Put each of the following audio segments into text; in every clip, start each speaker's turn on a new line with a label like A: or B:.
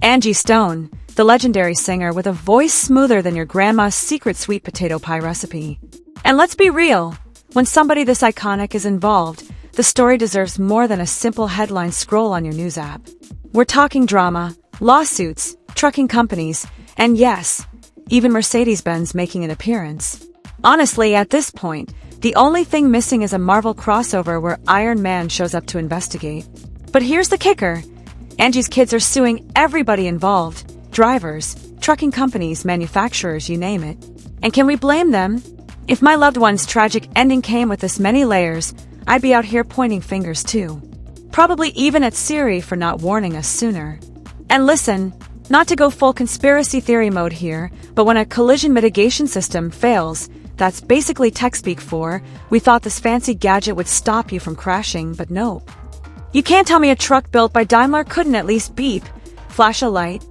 A: Angie Stone, the legendary singer with a voice smoother than your grandma's secret sweet potato pie recipe. And let's be real, when somebody this iconic is involved, the story deserves more than a simple headline scroll on your news app. We're talking drama, lawsuits, trucking companies, and yes, even Mercedes-Benz making an appearance. Honestly, at this point, the only thing missing is a Marvel crossover where Iron Man shows up to investigate. But here's the kicker. Angie's kids are suing everybody involved. Drivers, trucking companies, manufacturers, you name it. And can we blame them? If my loved one's tragic ending came with this many layers, I'd be out here pointing fingers too. Probably even at Siri for not warning us sooner. And listen, not to go full conspiracy theory mode here, but when a collision mitigation system fails, that's basically tech speak for, we thought this fancy gadget would stop you from crashing, but nope. You can't tell me a truck built by Daimler couldn't at least beep, flash a light,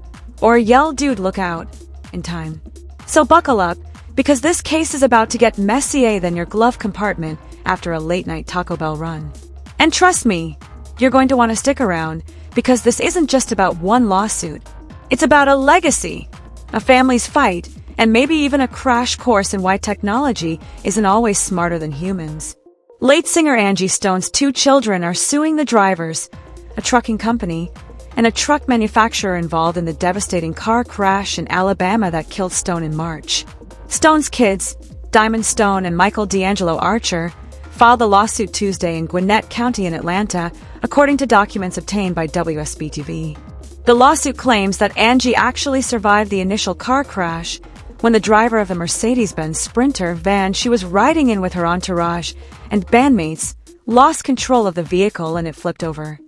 A: or yell "dude, look out" in time. So buckle up, because this case is about to get messier than your glove compartment after a late-night Taco Bell run. And trust me, you're going to want to stick around, because this isn't just about one lawsuit. It's about a legacy, a family's fight, and maybe even a crash course in why technology isn't always smarter than humans. Late singer Angie Stone's 2 children are suing the drivers, a trucking company, and a truck manufacturer involved in the devastating car crash in Alabama that killed Stone in March. Stone's kids, Diamond Stone and Michael D'Angelo Archer, filed the lawsuit Tuesday in Gwinnett County in Atlanta, according to documents obtained by WSB-TV. The lawsuit claims that Angie actually survived the initial car crash when the driver of the Mercedes-Benz Sprinter van she was riding in with her entourage and bandmates lost control of the vehicle and it flipped over.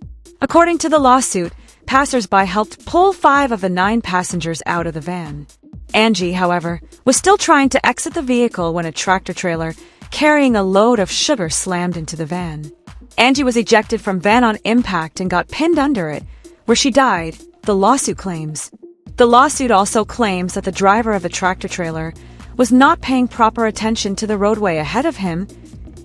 A: According to the lawsuit, passers-by helped pull 5 of the 9 passengers out of the van. Angie, however, was still trying to exit the vehicle when a tractor-trailer carrying a load of sugar slammed into the van. Angie was ejected from van on impact and got pinned under it, where she died, the lawsuit claims. The lawsuit also claims that the driver of the tractor-trailer was not paying proper attention to the roadway ahead of him,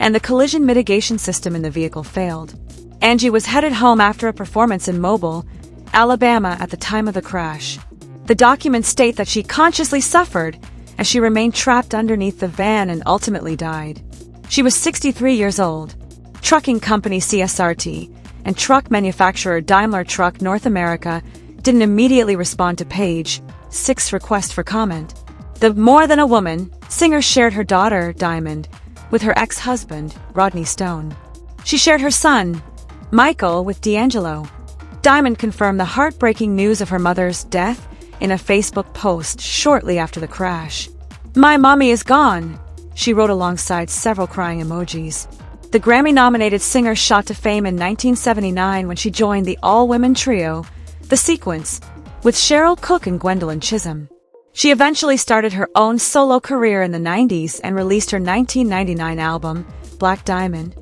A: and the collision mitigation system in the vehicle failed. Angie was headed home after a performance in Mobile, Alabama at the time of the crash. The documents state that she consciously suffered as she remained trapped underneath the van and ultimately died. She was 63 years old. Trucking company CSRT and truck manufacturer Daimler Truck North America didn't immediately respond to Page 6's request for comment. The More Than a Woman singer shared her daughter, Diamond, with her ex-husband, Rodney Stone. She shared her son, Michael, with D'Angelo. Diamond confirmed the heartbreaking news of her mother's death in a Facebook post shortly after the crash. "My mommy is gone," she wrote alongside several crying emojis. The Grammy-nominated singer shot to fame in 1979 when she joined the all-women trio, The Sequence, with Cheryl Cook and Gwendolyn Chisholm. She eventually started her own solo career in the 90s and released her 1999 album, Black Diamond.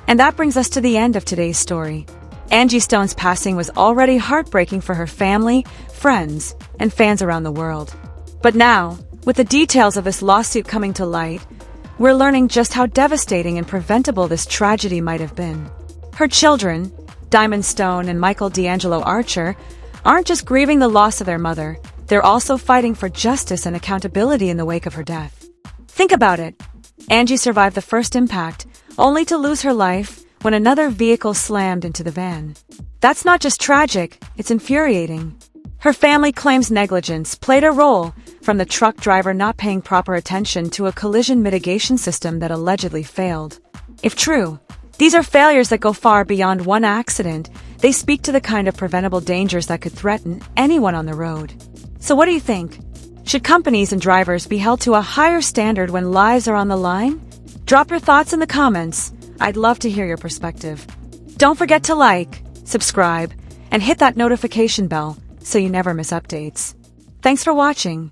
A: And that brings us to the end of today's story. Angie Stone's passing was already heartbreaking for her family, friends, and fans around the world. But now, with the details of this lawsuit coming to light, we're learning just how devastating and preventable this tragedy might have been. Her children, Diamond Stone and Michael D'Angelo Archer, aren't just grieving the loss of their mother, they're also fighting for justice and accountability in the wake of her death. Think about it. Angie survived the first impact, only to lose her life when another vehicle slammed into the van. That's not just tragic, it's infuriating. Her family claims negligence played a role, from the truck driver not paying proper attention to a collision mitigation system that allegedly failed. If true, these are failures that go far beyond one accident. They speak to the kind of preventable dangers that could threaten anyone on the road. So what do you think? Should companies and drivers be held to a higher standard when lives are on the line? Drop your thoughts in the comments. I'd love to hear your perspective. Don't forget to like, subscribe, and hit that notification bell so you never miss updates. Thanks for watching.